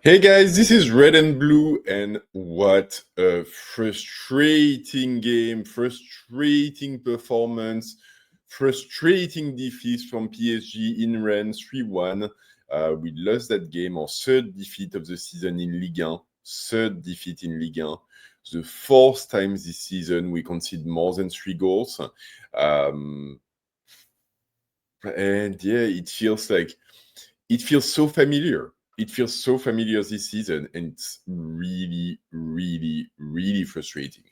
Hey guys, this is Red and Blue, and what a frustrating game, frustrating performance, frustrating defeat from PSG in Rennes 3-1. We lost that game, our third defeat of the season in Ligue 1, third defeat in Ligue 1. The fourth time this season we conceded more than 3 goals. And yeah, it feels so familiar. It feels so familiar this season, and it's really, really, really frustrating.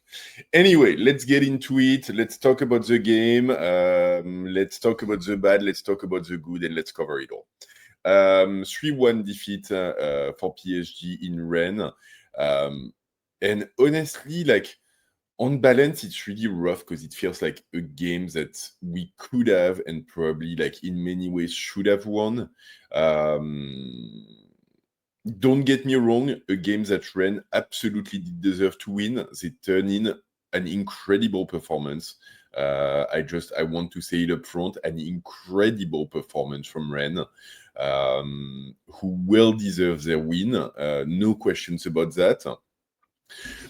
Anyway, let's get into it. Let's talk about the game. Let's talk about the bad. Let's talk about the good, and let's cover it all. 3-1 defeat for PSG in Rennes. And honestly, on balance, it's really rough because it feels like a game that we could have and probably, in many ways, should have won. Don't get me wrong, a game that Rennes absolutely did deserve to win. They turned in an incredible performance. I want to say it up front, an incredible performance from Rennes, who well deserve their win. No questions about that.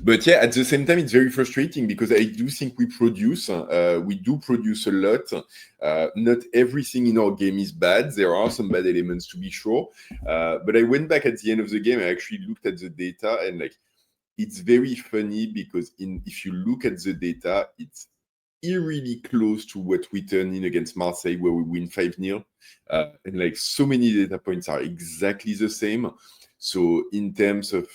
But yeah, at the same time, it's very frustrating because I do think we do produce a lot. Not everything in our game is bad. There are some bad elements to be sure. But I went back at the end of the game. I actually looked at the data, and it's very funny because if you look at the data, it's eerily close to what we turned in against Marseille, where we win 5-0. And so many data points are exactly the same. So in terms of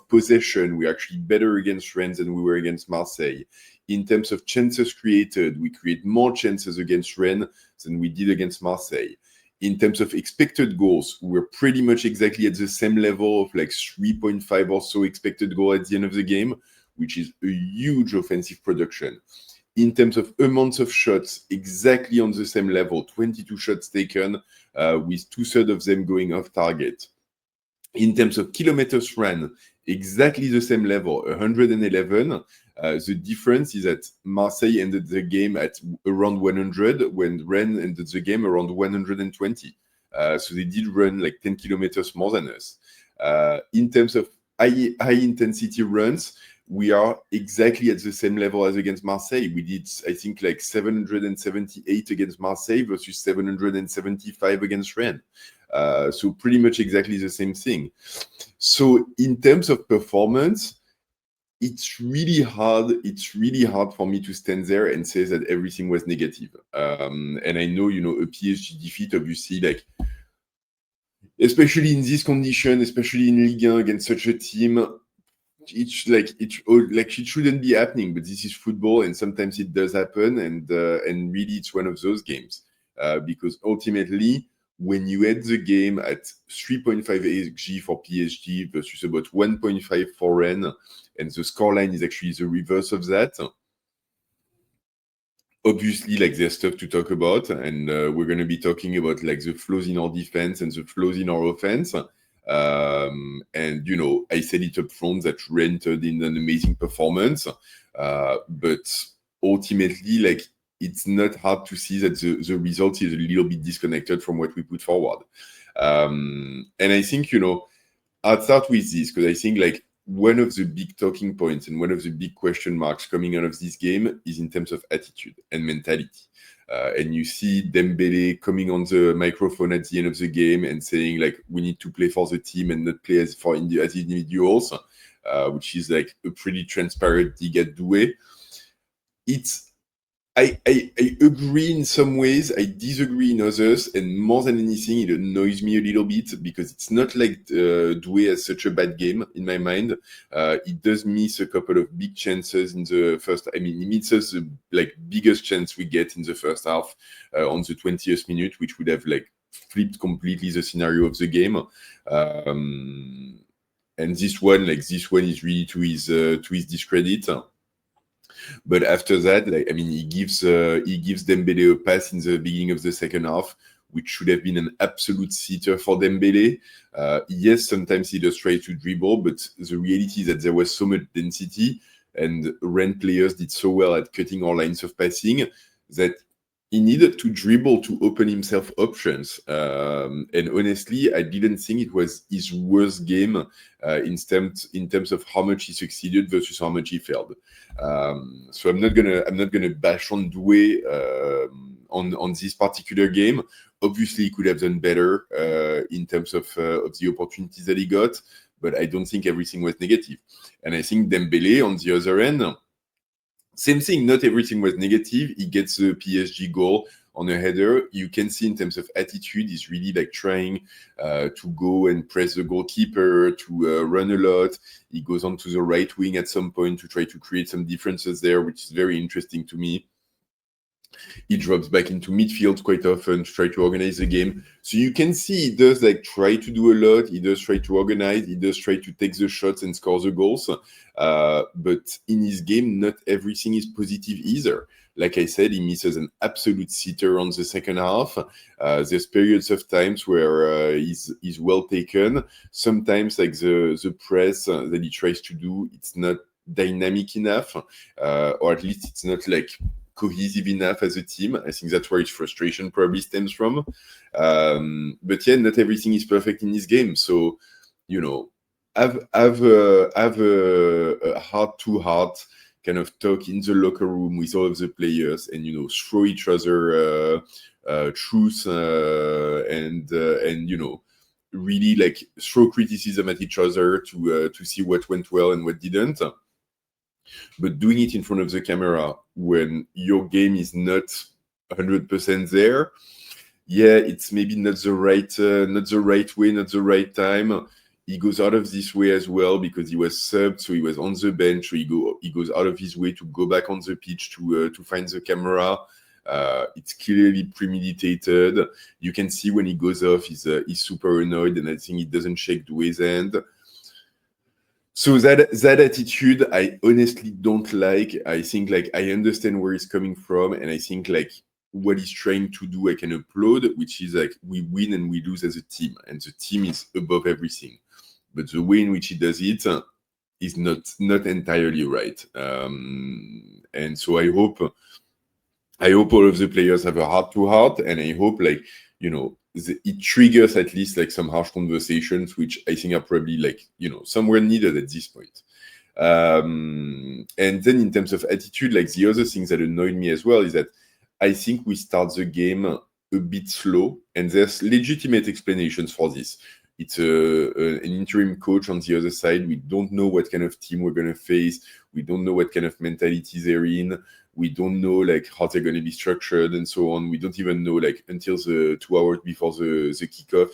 possession, we're actually better against Rennes than we were against Marseille. In terms of chances created, we create more chances against Rennes than we did against Marseille. In terms of expected goals, we're pretty much exactly at the same level of 3.5 or so expected goal at the end of the game, which is a huge offensive production. In terms of amounts of shots, exactly on the same level, 22 shots taken, with 2/3 of them going off target. In terms of kilometers run, exactly the same level, 111. The difference is that Marseille ended the game at around 100, when Rennes ended the game around 120. So they did run 10 kilometers more than us. In terms of high intensity runs, we are exactly at the same level as against Marseille. We did, I think, 778 against Marseille versus 775 against Rennes. So pretty much exactly the same thing. So in terms of performance, it's really hard for me to stand there and say that everything was negative. And I know, a PSG defeat, obviously, especially in this condition, especially in Ligue 1 against such a team, it shouldn't be happening, but this is football, and sometimes it does happen, and really it's one of those games, because ultimately, when you end the game at 3.5 XG for PSG versus about 1.5 for Rennes, and the scoreline is actually the reverse of that, obviously, there's stuff to talk about, and we're going to be talking about the flaws in our defense and the flaws in our offense. And I said it up front that Rennes turned in an amazing performance, but ultimately, it's not hard to see that the result is a little bit disconnected from what we put forward. And I think, I'll start with this because I think one of the big talking points and one of the big question marks coming out of this game is in terms of attitude and mentality. And you see Dembele coming on the microphone at the end of the game and saying we need to play for the team and not play as individuals, which is a pretty transparent dig at Doué. I agree in some ways, I disagree in others, and more than anything, it annoys me a little bit because it's not like Doué has such a bad game in my mind. He does miss a couple of big chances in the first. I mean, he misses the biggest chance we get in the first half on the 20th minute, which would have flipped completely the scenario of the game. And this one is really to his discredit. But after that, he gives Dembele a pass in the beginning of the second half, which should have been an absolute sitter for Dembele. Yes, sometimes he does try to dribble, but the reality is that there was so much density, and Rennes players did so well at cutting our lines of passing that he needed to dribble to open himself options. And honestly, I didn't think it was his worst game in terms of how much he succeeded versus how much he failed. So I'm not gonna bash on Doué on this particular game. Obviously, he could have done better in terms of the opportunities that he got, but I don't think everything was negative. And I think Dembélé, on the other end, same thing, not everything was negative. He gets the PSG goal on a header. You can see in terms of attitude, he's really like trying to go and press the goalkeeper, to run a lot. He goes on to the right wing at some point to try to create some differences there, which is very interesting to me. He drops back into midfield quite often to try to organize the game. So you can see he does like try to do a lot. He does try to organize. He does try to take the shots and score the goals. But in his game, not everything is positive either. Like I said, he misses an absolute sitter on the second half. There's periods of times where he's well taken. Sometimes like the press that he tries to do, it's not dynamic enough, or at least it's not like cohesive enough as a team. I think that's where his frustration probably stems from. But yeah, not everything is perfect in this game. So, you know, have a heart-to-heart kind of talk in the locker room with all of the players, and you know, throw each other truth and you know, really like throw criticism at each other to see what went well and what didn't. But doing it in front of the camera when your game is not 100% there, yeah, it's maybe not the right way, not the right time. He goes out of this way as well because he was subbed, so he was on the bench. So he goes out of his way to go back on the pitch to find the camera. It's clearly premeditated. You can see when he goes off, he's super annoyed, and I think he doesn't shake Doué's hand. So that attitude, I honestly don't like. I think like I understand where he's coming from, and I think like what he's trying to do, I can applaud, which is like we win and we lose as a team, and the team is above everything. But the way in which he does it is not entirely right. And so I hope all of the players have a heart-to-heart, and I hope like, you know, it triggers at least like some harsh conversations, which I think are probably like, you know, somewhere needed at this point. And then in terms of attitude, like the other things that annoyed me as well is that I think we start the game a bit slow, and there's legitimate explanations for this. It's an interim coach on the other side. We don't know what kind of team we're going to face. We don't know what kind of mentality they're in. We don't know like how they're going to be structured and so on. We don't even know like until the 2 hours before the kickoff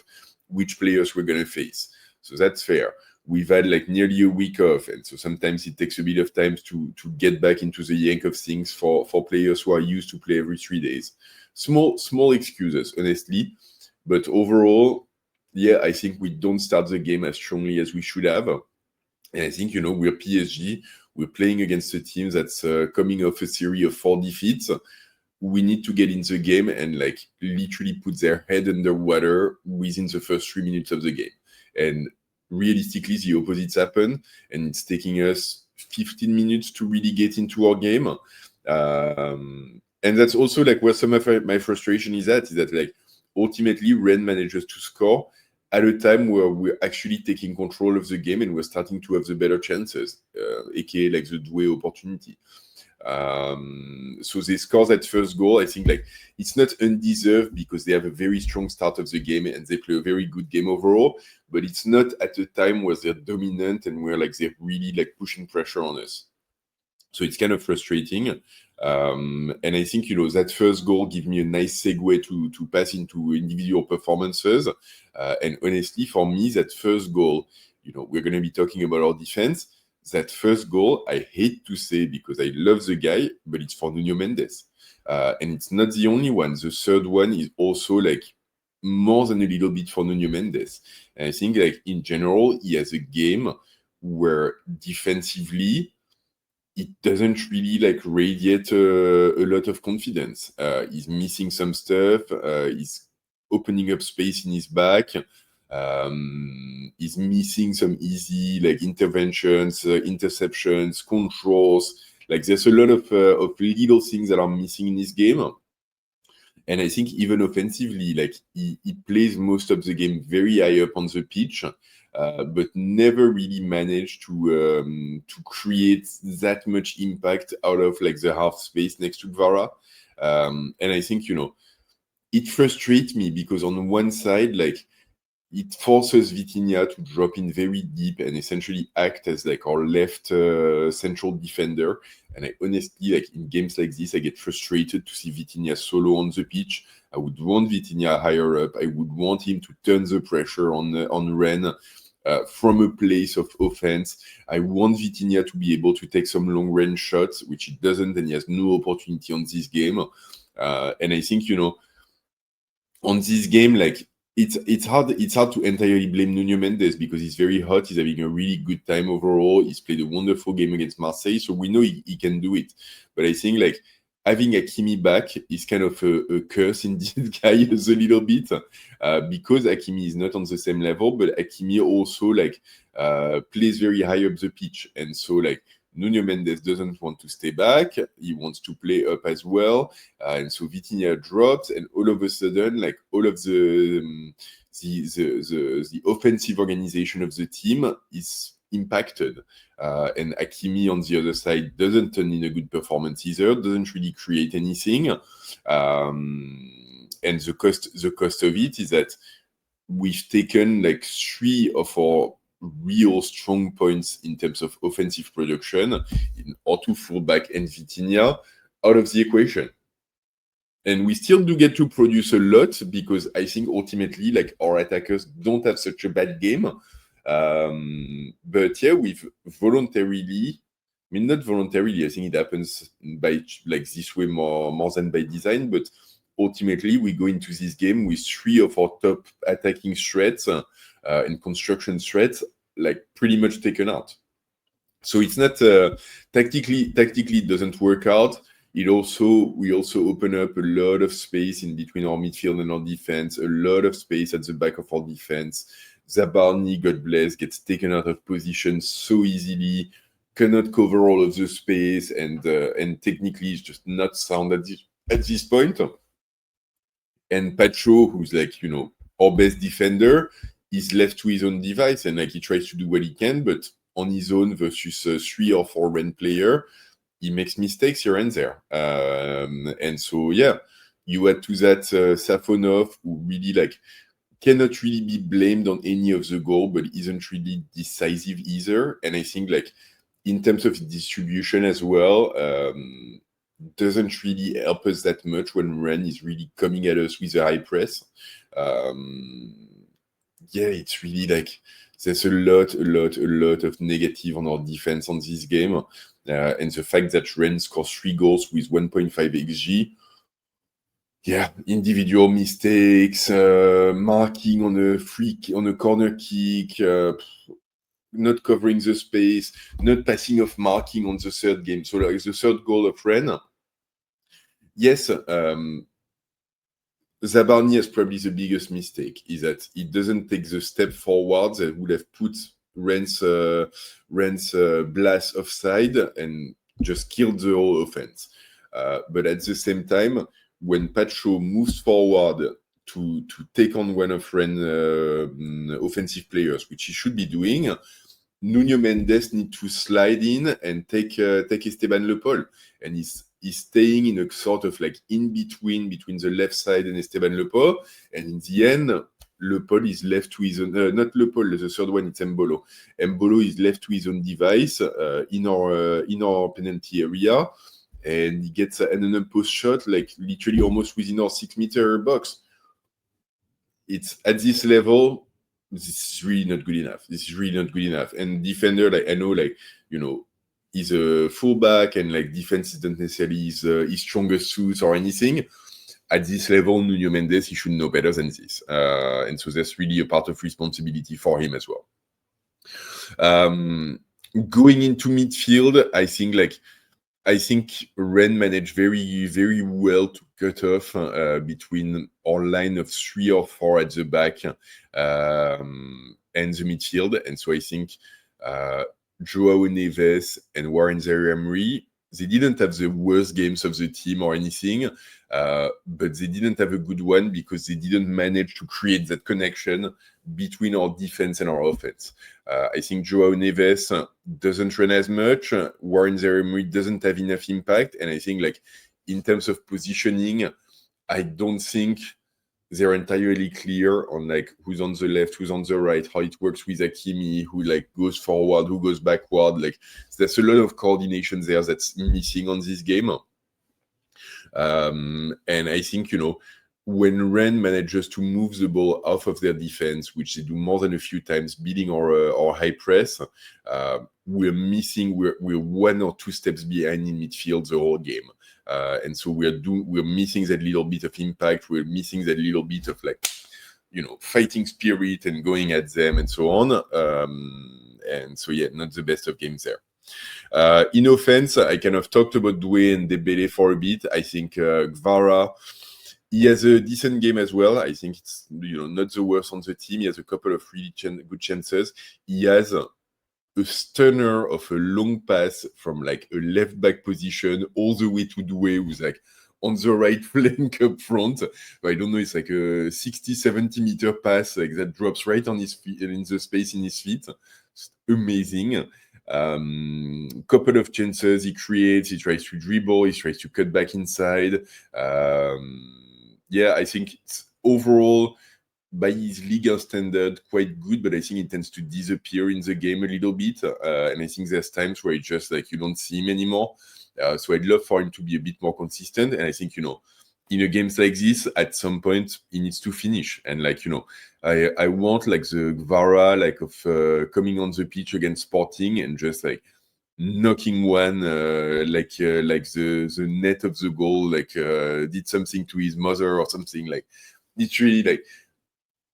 which players we're going to face. So that's fair. We've had like nearly a week off, and so sometimes it takes a bit of time to get back into the yank of things for players who are used to play every 3 days. Small excuses, honestly, but overall, yeah, I think we don't start the game as strongly as we should have. And I think, you know, we're PSG. We're playing against a team that's coming off a series of 4 defeats. We need to get in the game and like literally put their head underwater within the first 3 minutes of the game. And realistically, the opposites happen, and it's taking us 15 minutes to really get into our game. And that's also like where some of my frustration is that like ultimately Rennes manages to score at a time where we're actually taking control of the game and we're starting to have the better chances, aka like the Doué opportunity. So they score that first goal. I think like it's not undeserved because they have a very strong start of the game and they play a very good game overall, but it's not at a time where they're dominant and where like they're really like pushing pressure on us. So it's kind of frustrating. And I think, you know, that first goal gives me a nice segue to pass into individual performances. And honestly, for me, that first goal, you know, we're going to be talking about our defense. That first goal, I hate to say because I love the guy, but it's for Nuno Mendes. And it's not the only one. The third one is also like more than a little bit for Nuno Mendes. And I think like in general, he has a game where defensively, it doesn't really like radiate a lot of confidence. He's missing some stuff. He's opening up space in his back. He's missing some easy like interventions, interceptions, controls. Like there's a lot of little things that are missing in this game. And I think even offensively, like he plays most of the game very high up on the pitch, but never really managed to create that much impact out of like the half space next to Kvara. And I think, it frustrates me because on one side, like it forces Vitinha to drop in very deep and essentially act as like our left central defender. And I honestly, like in games like this, I get frustrated to see Vitinha solo on the pitch. I would want Vitinha higher up. I would want him to turn the pressure on Rennes from a place of offense. I want Vitinha to be able to take some long range shots, which he doesn't, and he has no opportunity on this game. And I think, on this game, like it's hard to entirely blame Nuno Mendes because he's very hot. He's having a really good time overall. He's played a wonderful game against Marseille, so we know he can do it. But I think like having Hakimi back is kind of a curse in disguise a little bit because Hakimi is not on the same level, but Hakimi also like plays very high up the pitch, and so like Nuno Mendes doesn't want to stay back. He wants to play up as well. And so Vitinha drops, and all of a sudden, like all of the offensive organization of the team is impacted. And Hakimi on the other side doesn't turn in a good performance either, doesn't really create anything. And the cost of it is that we've taken like 3 of our real strong points in terms of offensive production in our 2 fullback and Vitinha out of the equation. And we still do get to produce a lot because I think ultimately like our attackers don't have such a bad game. But yeah, we've voluntarily, I mean, not voluntarily, I think it happens by like this way more than by design, but ultimately we go into this game with 3 of our top attacking threats and construction threats like pretty much taken out. So it's not tactically it doesn't work out. We also open up a lot of space in between our midfield and our defense, a lot of space at the back of our defense. Zabarni, God bless, gets taken out of position so easily, cannot cover all of the space, and technically is just not sound at this point. And Pacho, who's like, our best defender, is left to his own device, and like he tries to do what he can, but on his own versus 3 or 4 Rennes player, he makes mistakes here and there. And so, yeah, you add to that Safonov, who really like cannot really be blamed on any of the goal, but isn't really decisive either. And I think like in terms of distribution as well, doesn't really help us that much when Rennes is really coming at us with a high press. Yeah, it's really like there's a lot of negative on our defense on this game. And the fact that Rennes scores 3 goals with 1.5 XG, yeah, individual mistakes, marking on a corner kick, not covering the space, not passing off marking on the third game. So like the third goal of Rennes, yes, Zabarni has probably the biggest mistake, is that he doesn't take the step forward that would have put Rennes blast offside and just killed the whole offense. But at the same time, when Pacho moves forward to take on one of Rennes' offensive players, which he should be doing, Nuno Mendes needs to slide in and take Esteban Le Paul, and he's staying in a sort of like in between the left side and Esteban Le Paul, and in the end, Le Paul is left to his own, not Le Paul, the third one, it's Mbolo. Mbolo is left to his own device in our penalty area, and he gets an post shot like literally almost within our 6-meter box. It's at this level, this is really not good enough. And defender, like I know, like he's a fullback, and like defense isn't necessarily his strongest suit or anything. At this level, Nuno Mendes, he should know better than this. And so there's really a part of responsibility for him as well. Going into midfield, I think Rennes managed very, very well to cut off between our line of 3 or 4 at the back and the midfield. And so I think Joao Neves and Warren Zaire-Emery they didn't have the worst games of the team or anything, but they didn't have a good one because they didn't manage to create that connection between our defense and our offense. I think Joao Neves doesn't run as much. Warren Zaïre-Emery doesn't have enough impact. And I think, like, in terms of positioning, I don't think they're entirely clear on, like, who's on the left, who's on the right, how it works with Hakimi, who, like, goes forward, who goes backward. Like, there's a lot of coordination there that's missing on this game. And I think, when Rennes manages to move the ball off of their defense, which they do more than a few times, beating our high press, we're one or two steps behind in midfield the whole game. And so we're missing that little bit of impact. We're missing that little bit of, like, fighting spirit and going at them and so on. And so, yeah, not the best of games there. In offense, I kind of talked about Doué and Dembélé for a bit. I think Gvara, he has a decent game as well. I think it's not the worst on the team. He has a couple of really good chances. He has a stunner of a long pass from, like, a left back position all the way to Doué, who's, like, on the right flank up front. I don't know, it's like a 60-70 meter pass, like, that drops right on his feet, in the space in his feet. It's amazing. Couple of chances he creates. He tries to dribble. He tries to cut back inside. I think it's overall, by his Liga standard, quite good, but I think it tends to disappear in the game a little bit. And I think there's times where it's just, like, you don't see him anymore. So I'd love for him to be a bit more consistent. And I think, in a games like this, at some point, he needs to finish. And, like, I want, like, the Gvara, like, of coming on the pitch against Sporting and just, like, knocking one, like the net of the goal, like, did something to his mother or something. Like, it's really, like,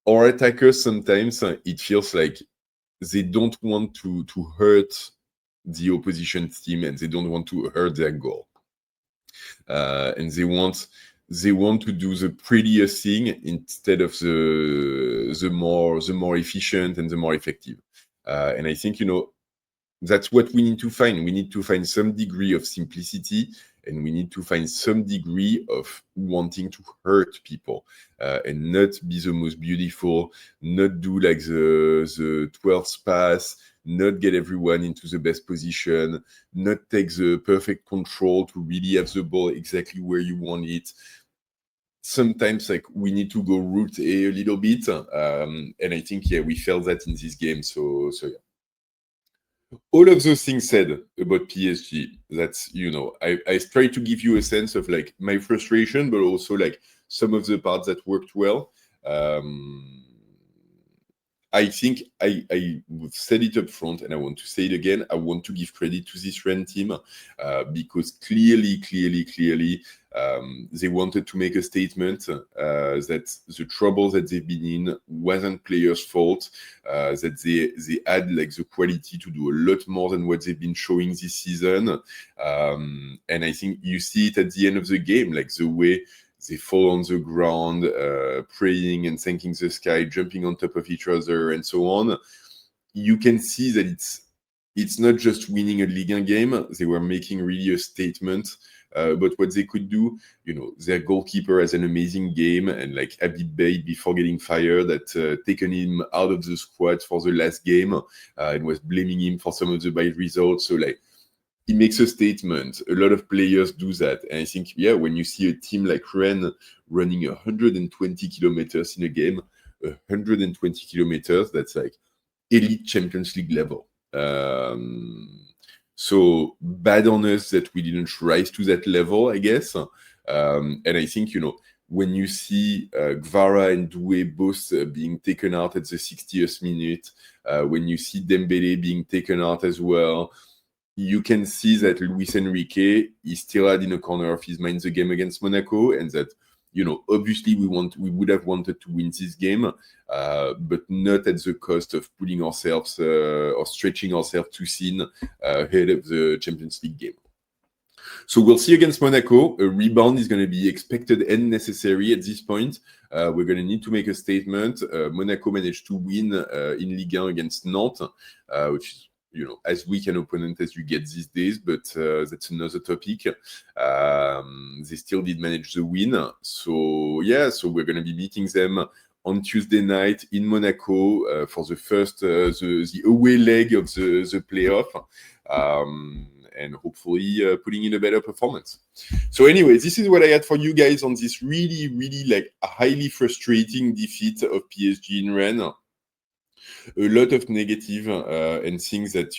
our attackers sometimes, it feels like they don't want to hurt the opposition team and they don't want to hurt their goal. And they want to do the prettiest thing instead of the more efficient and the more effective. And I think, that's what we need to find. We need to find some degree of simplicity, and we need to find some degree of wanting to hurt people, and not be the most beautiful, not do, like, the 12th pass, not get everyone into the best position, not take the perfect control to really have the ball exactly where you want it. Sometimes, like, we need to go route A little bit, and I think, we felt that in this game. So yeah. All of those things said about PSG, that's, I try to give you a sense of, like, my frustration, but also, like, some of the parts that worked well. I think I said it up front, and I want to say it again. I want to give credit to this Rennes team, because clearly, they wanted to make a statement that the trouble that they've been in wasn't players' fault, that they had, like, the quality to do a lot more than what they've been showing this season. And I think you see it at the end of the game, like, the way they fall on the ground, praying and thanking the sky, jumping on top of each other, and so on. You can see that it's not just winning a Ligue 1 game. They were making really a statement about what they could do. Their goalkeeper has an amazing game, and, like, Habib Beye, before getting fired, had taken him out of the squad for the last game and was blaming him for some of the bad results. So, like, he makes a statement. A lot of players do that. And I think, when you see a team like Rennes running 120 kilometers in a game, 120 kilometers, that's, like, elite Champions League level. So bad on us that we didn't rise to that level, I guess. And I think, when you see Gvara and Doué both being taken out at the 60th minute, when you see Dembélé being taken out as well, you can see that Luis Enrique, he still had in a corner of his mind the game against Monaco, and that, obviously we would have wanted to win this game, but not at the cost of putting ourselves or stretching ourselves too thin ahead of the Champions League game. So we'll see against Monaco. A rebound is going to be expected and necessary at this point. We're going to need to make a statement. Monaco managed to win in Ligue 1 against Nantes, which is as weak an opponent as you get these days, but that's another topic. They still did manage the win. So we're going to be meeting them on Tuesday night in Monaco for the first, the away leg of the playoff. And hopefully putting in a better performance. So anyway, this is what I had for you guys on this really, really like highly frustrating defeat of PSG in Rennes. A lot of negative and things that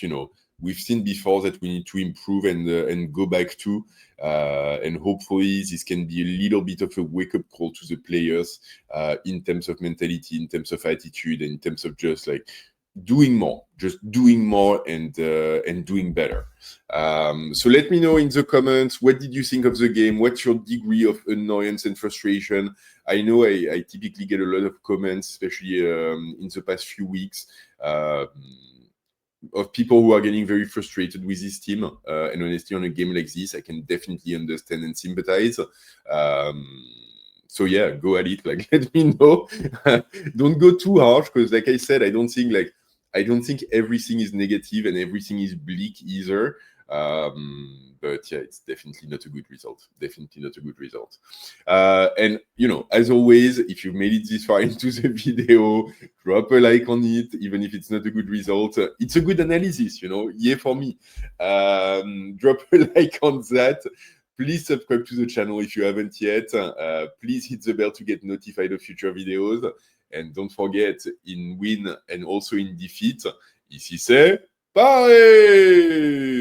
we've seen before that we need to improve and go back to, and hopefully this can be a little bit of a wake-up call to the players in terms of mentality, in terms of attitude, and in terms of just like doing more and doing better. So let me know in the comments, what did you think of the game? What's your degree of annoyance and frustration? I know I typically get a lot of comments, especially in the past few weeks, of people who are getting very frustrated with this team. And honestly, on a game like this, I can definitely understand and sympathize. So yeah, go at it. Like, let me know. Don't go too harsh, because like I said, I don't think everything is negative and everything is bleak either. But yeah, it's definitely not a good result. And as always, if you've made it this far into the video, drop a like on it, even if it's not a good result. It's a good analysis, yeah, for me. Drop a like on that. Please subscribe to the channel if you haven't yet. Please hit the bell to get notified of future videos. And don't forget, in win and also in defeat, ici c'est pareil!